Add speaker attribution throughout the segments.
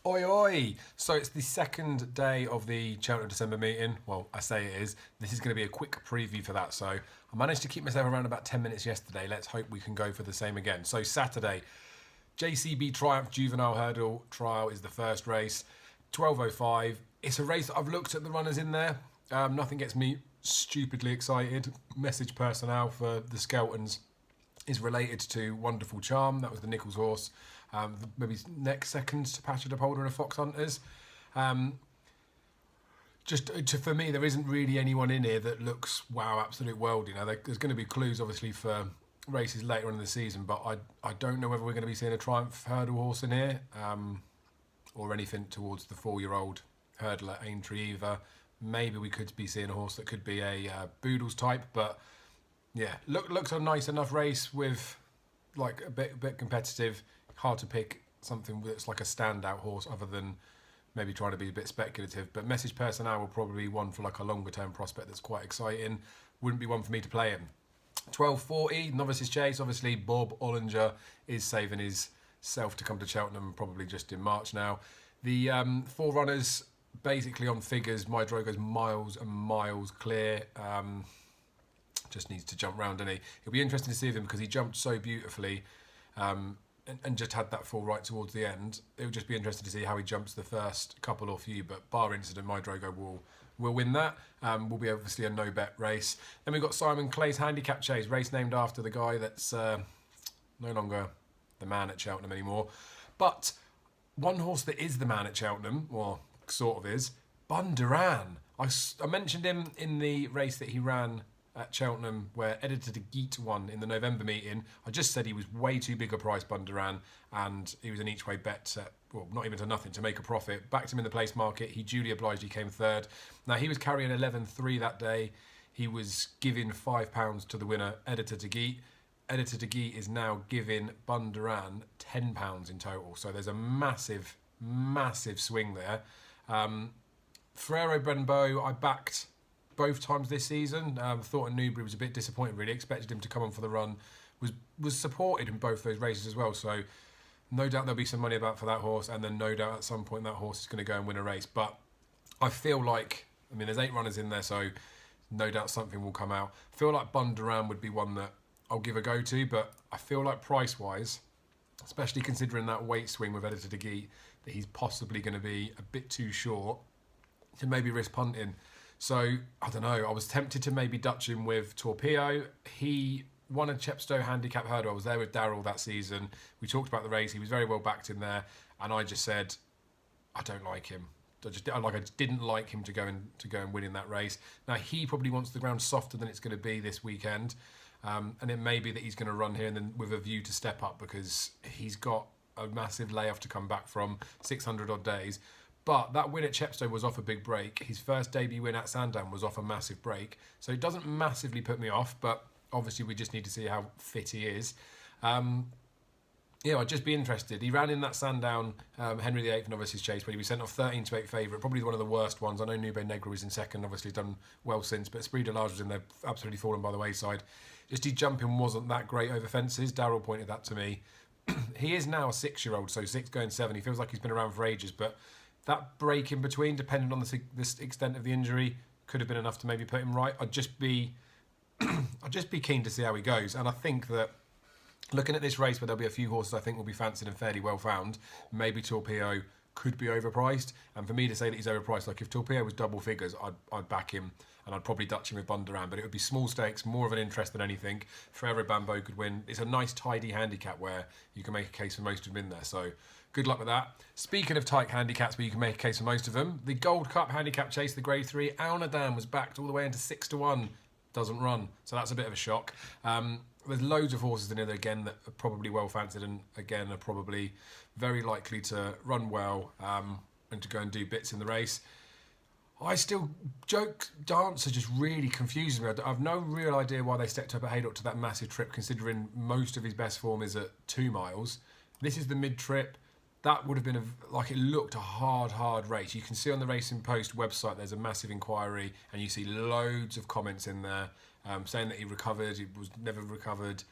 Speaker 1: Oi, oi! So it's the second day of the Cheltenham December meeting. Well, I say it is. This is going to be a quick preview for that. So I managed to keep myself around about 10 minutes yesterday. Let's hope we can go for the same again. So Saturday, JCB Triumph Juvenile Hurdle Trial is the first race. 12:05. It's a race that I've looked at the runners in there. Nothing gets me stupidly excited. Message personnel for the Skeltons is related to Wonderful Charm. That was the Nichols horse. Maybe next second to Patrick Upholder and the Fox Hunters. For me, there isn't really anyone in here that looks wow, absolute world. You know, there's going to be clues obviously for races later on in the season, but I don't know whether we're going to be seeing a Triumph hurdle horse in here, or anything towards the 4-year-old hurdler Aintree either. Maybe we could be seeing a horse that could be a Boodles type, but yeah, looks a nice enough race with like a bit competitive. Hard to pick something that's like a standout horse other than maybe trying to be a bit speculative. But Message Personnel will probably be one for like a longer term prospect that's quite exciting. Wouldn't be one for me to play in. 12:40, Novices Chase. Obviously, Bob Ollinger is saving his self to come to Cheltenham probably just in March now. The four runners basically on figures. My Drogo's miles and miles clear. Just needs to jump round, and it'll be interesting to see him because he jumped so beautifully. And just had that fall right towards the end. It would just be interesting to see how he jumps the first couple or few, but bar incident, my Drogo will win that. Will be obviously a no-bet race. Then we've got Simon Clay's Handicap Chase, race named after the guy that's no longer the man at Cheltenham anymore. But one horse that is the man at Cheltenham, or sort of is, Bunduran. I mentioned him in the race that he ran at Cheltenham where Editor de Geet won in the November meeting. I just said he was way too big a price, Bunduran, and he was an each way bet at, well, not even to nothing, to make a profit. Backed him in the place market. He duly obliged, he came third. Now, he was carrying 11.3 that day. He was giving £5 to the winner, Editor de Geet. Editor de Geet is now giving Bunduran £10 in total. So there's a massive, massive swing there. Ferrero Benbow, I backed both times this season. Thought Newbury was a bit disappointed, really. Expected him to come on for the run. Was supported in both those races as well. So no doubt there'll be some money about for that horse, and then no doubt at some point that horse is going to go and win a race. But I feel like, I mean, there's 8 runners in there, so no doubt something will come out. I feel like Bunduran would be one that I'll give a go to, but I feel like price-wise, especially considering that weight swing with Editor de Geet, that he's possibly going to be a bit too short to maybe risk punting. So, I don't know, I was tempted to maybe Dutch him with Torpedo. He won a Chepstow Handicap hurdle. I was there with Darryl that season. We talked about the race. He was very well backed in there. And I just said, I don't like him. I just didn't like him to go and win in that race. Now, he probably wants the ground softer than it's going to be this weekend. And it may be that he's going to run here and then with a view to step up because he's got a massive layoff to come back from, 600 odd days. But that win at Chepstow was off a big break. His first debut win at Sandown was off a massive break. So it doesn't massively put me off, but obviously we just need to see how fit he is. I'd just be interested. He ran in that Sandown Henry VIII Novices Chase where he was sent off 13-8 favourite, probably one of the worst ones. I know Nube Negro was in second, obviously done well since, but Esprit de Large was in there, absolutely fallen by the wayside. Just his jumping wasn't that great over fences. Darryl pointed that to me. He is now a 6-year-old, so 6 going 7. He feels like he's been around for ages, but that break in between, depending on the extent of the injury, could have been enough to maybe put him right. I'd just be keen to see how he goes. And I think that looking at this race where there'll be a few horses I think will be fancied and fairly well found, maybe Torpedo could be overpriced. And for me to say that he's overpriced, like if Torpedo was double figures, I'd back him and I'd probably Dutch him with Bunduran. But it would be small stakes, more of an interest than anything. Forever Bambo could win. It's a nice tidy handicap where you can make a case for most of them in there. So good luck with that. Speaking of tight handicaps where you can make a case for most of them, the Gold Cup Handicap Chase, the Grade 3, Alnadan was backed all the way into 6-1. Doesn't run. So that's a bit of a shock. There's loads of horses in here, again, that are probably well fancied and, again, are probably very likely to run well and to go and do bits in the race. I still, Dancer just really confuses me. I've no real idea why they stepped up at Haydock to that massive trip, considering most of his best form is at 2 miles. This is the mid-trip. That would have been, it looked a hard race. You can see on the Racing Post website there's a massive inquiry and you see loads of comments in there saying that he recovered, he was never recovered,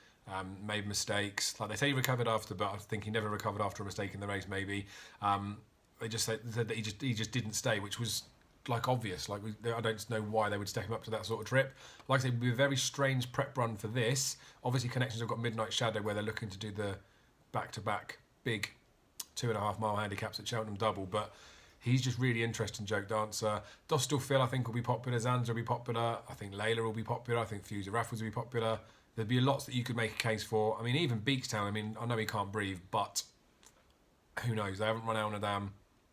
Speaker 1: made mistakes. Like they say he recovered after, but I think he never recovered after a mistake in the race maybe. they just said that he just didn't stay, which was like obvious. Like I don't know why they would step him up to that sort of trip. Like I say, it would be a very strange prep run for this. Obviously, Connections have got Midnight Shadow where they're looking to do the back-to-back big 2.5 mile handicaps at Cheltenham double, but he's just really interesting joke dancer. Dostal Phil, I think, will be popular. Zanza will be popular. I think Layla will be popular. I think Fuser Raffles will be popular. There'd be lots that you could make a case for. I mean, even Beakstown, I mean, I know he can't breathe, but who knows? They haven't run Alnadam.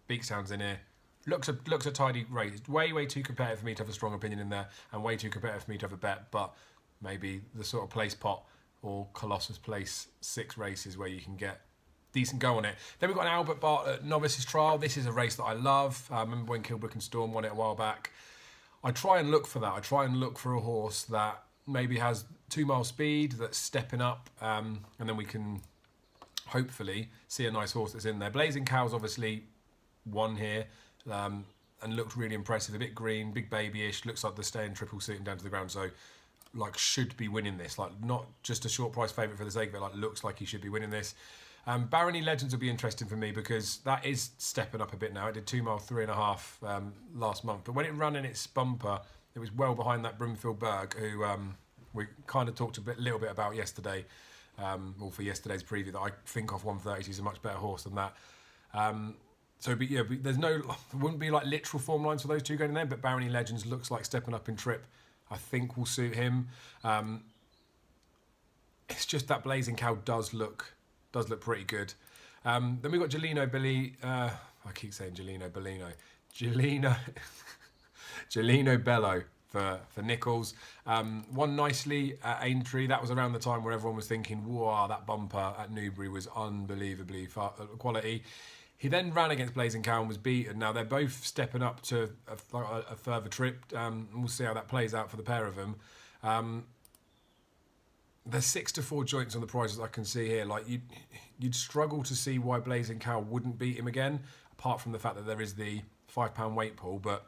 Speaker 1: Beakstown's in here. Looks a tidy race. It's way too competitive for me to have a strong opinion in there, and way too competitive for me to have a bet, but maybe the sort of place pot or Colossus Place 6 races where you can get decent go on it. Then we've got an Albert Bartlett Novices trial. This is a race that I love. I remember when Kilbrook and Storm won it a while back. I try and look for that. I try and look for a horse that maybe has 2 mile speed, that's stepping up, and then we can hopefully see a nice horse that's in there. Blazing Cow's obviously won here, and looked really impressive. A bit green, big babyish, looks like they're staying triple suiting down to the ground, so like should be winning this. Like not just a short price favourite for the sake of it, like looks like he should be winning this. Barony Legends will be interesting for me because that is stepping up a bit now. It did 2 mile 3.5 last month, but when it ran in its bumper, it was well behind that Broomfield Berg, who we kind of talked little bit about yesterday, or for yesterday's preview, that I think off 130 is a much better horse than that. But there's no, there wouldn't be like literal form lines for those two going in there, but Barony Legends looks like stepping up in trip. I think will suit him. It's just that Blazing Cow does look pretty good. Then we've got Gelino Belli. I keep saying Gelino Bellino. Gelino Bello for Nichols. Won nicely at Aintree. That was around the time where everyone was thinking, wow, that bumper at Newbury was unbelievably quality. He then ran against Blazing Cow and was beaten. Now they're both stepping up to a further trip. We'll see how that plays out for the pair of them. There's 6-4 joints on the prices I can see here. Like you'd struggle to see why Blazing Cow wouldn't beat him again, apart from the fact that there is the £5 weight pool. But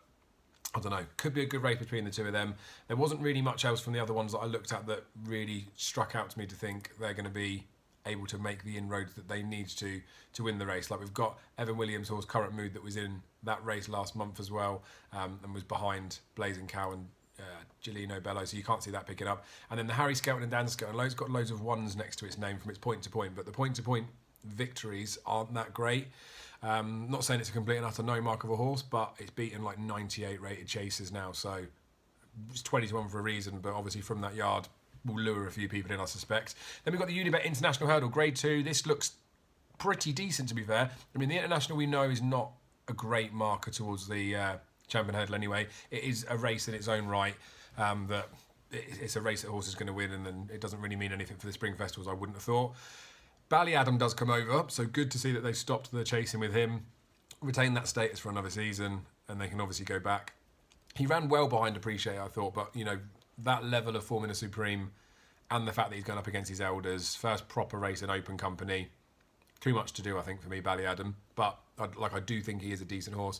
Speaker 1: I don't know. Could be a good race between the two of them. There wasn't really much else from the other ones that I looked at that really struck out to me to think they're going to be able to make the inroads that they need to win the race. Like we've got Evan Williams' horse Current Mood that was in that race last month as well, and was behind Blazing Cow and Gelino Bello, so you can't see that picking up. And then the Harry Skelton and Dan Skelton, got loads of ones next to its name from its point to point, but the point to point victories aren't that great. Not saying it's a complete and utter no mark of a horse, but it's beaten like 98 rated chasers now, so it's 20 to 1 for a reason, but obviously from that yard will lure a few people in, I suspect. Then we've got the Unibet International Hurdle, Grade 2. This looks pretty decent, to be fair. I mean, the International we know is not a great marker towards the Champion Hurdle anyway. It is a race in its own right. That it's a race that horse is going to win, and then it doesn't really mean anything for the spring festivals, I wouldn't have thought. Ballyadam does come over, so good to see that they've stopped the chasing with him, retain that status for another season, and they can obviously go back. He ran well behind Appreciate, I thought, but, you know, that level of Formula Supreme and the fact that he's going up against his elders, first proper race in open company, too much to do, I think, for me, Ballyadam. But I do think he is a decent horse.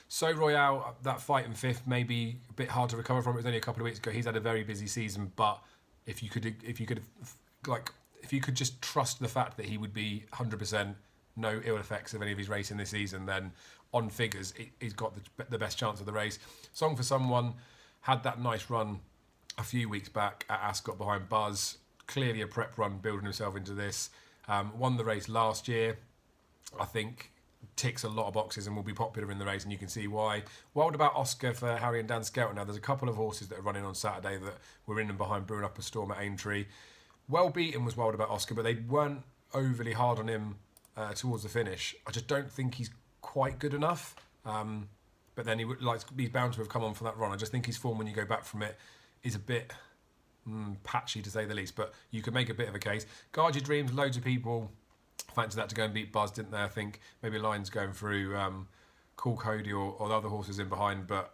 Speaker 1: So Royale, that fight in fifth, may be a bit hard to recover from. It was only a couple of weeks ago. He's had a very busy season, but if you could just trust the fact that he would be 100%, no ill effects of any of his racing this season, then on figures, he's got the best chance of the race. Song for Someone had that nice run a few weeks back at Ascot behind Buzz. Clearly a prep run, building himself into this. Won the race last year. I think ticks a lot of boxes and will be popular in the race, and you can see why. Wild About Oscar for Harry and Dan Skelton. Now, there's a couple of horses that are running on Saturday that were in and behind Brewing Up a Storm at Aintree. Well beaten was Wild About Oscar, but they weren't overly hard on him towards the finish. I just don't think he's quite good enough. But then he's bound to have come on for that run. I just think his form when you go back from it is a bit patchy, to say the least, but you could make a bit of a case. Guard Your Dreams, loads of people fancied that to go and beat Buzz, didn't they? I think maybe Lions going through Cool Cody or the other horses in behind, but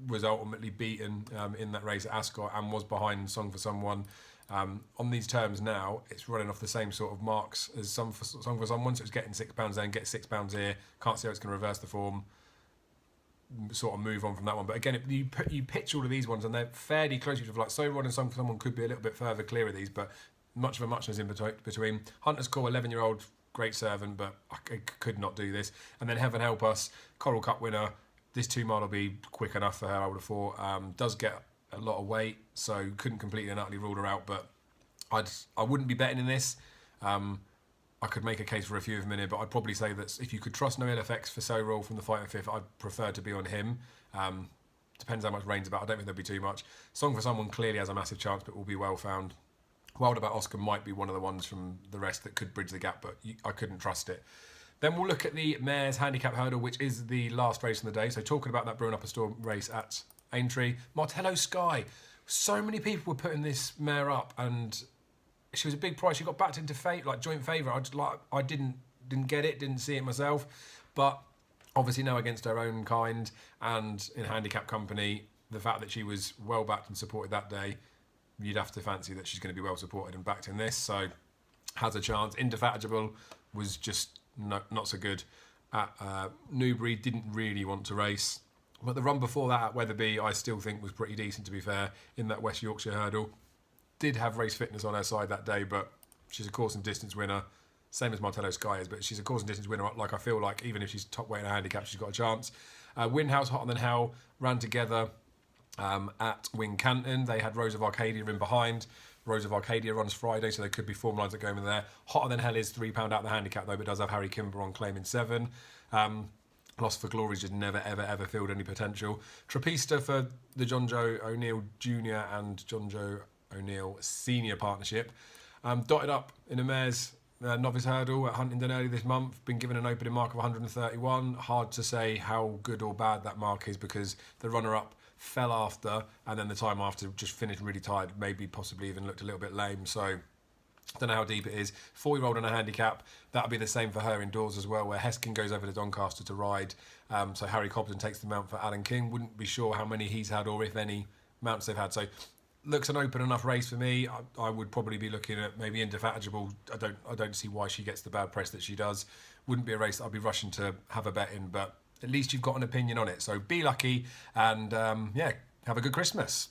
Speaker 1: was ultimately beaten in that race at Ascot and was behind Song for Someone. On these terms now, it's running off the same sort of marks as Song for Someone, so it's getting £6 there and get £6 here. Can't see how it's going to reverse the form, sort of move on from that one. But again, you pitch all of these ones and they're fairly close to each other. Like So Rod and Song for Someone could be a little bit further clear of these, but much of a muchness in between. Hunter's Call, 11-year-old great servant, but I could not do this. And then heaven help us, Coral Cup winner. This 2 mile will be quick enough for her, I would have thought. Does get a lot of weight, so couldn't completely and utterly rule her out, but I wouldn't be betting in this. I could make a case for a few of them in here, but I'd probably say that if you could trust no ill effects for So Roll from the Fighting Fifth, I'd prefer to be on him. Depends how much rain's about. I don't think there'll be too much. Song for Someone clearly has a massive chance, but will be well found. Wild About Oscar might be one of the ones from the rest that could bridge the gap, but I couldn't trust it. Then we'll look at the Mares Handicap Hurdle, which is the last race of the day. So talking about that Brewing Up a Storm race at Aintree. Martello Sky. So many people were putting this mare up, and she was a big price. She got backed into joint favourite. I didn't get it, didn't see it myself, but obviously now against her own kind and in handicap company, the fact that she was well backed and supported that day, you'd have to fancy that she's going to be well supported and backed in this. So has a chance. Indefatigable was just not so good at Newbury. Didn't really want to race. But the run before that at Wetherby, I still think was pretty decent, to be fair, in that West Yorkshire hurdle. Did have race fitness on her side that day, but she's a course and distance winner. Same as Martello Sky is, but she's a course and distance winner. Like, I feel like even if she's top weight in a handicap, she's got a chance. Windhouse, Hotter Than Hell, ran together at Wincanton. They had Rose of Arcadia in behind. Rose of Arcadia runs Friday, so there could be form lines that go in there. Hotter Than Hell is £3 out of the handicap, though, but does have Harry Kimber on claim in 7. Lost for Glory's just never, ever filled any potential. Trapista for the John Joe O'Neill Jr. and John Joe O'Neill Senior partnership. Dotted up in a mare's novice hurdle at Huntingdon early this month. Been given an opening mark of 131. Hard to say how good or bad that mark is, because the runner-up fell after, and then the time after just finished really tired, maybe possibly even looked a little bit lame. So don't know how deep it is. 4-year-old on a handicap. That'll be the same for her indoors as well, where Heskin goes over to Doncaster to ride. So Harry Cobden takes the mount for Alan King. Wouldn't be sure how many he's had or if any mounts they've had. So looks an open enough race for me. I would probably be looking at maybe Indefatigable. I don't see why she gets the bad press that she does. Wouldn't be a race that I'd be rushing to have a bet in, but at least you've got an opinion on it. So be lucky and have a good Christmas.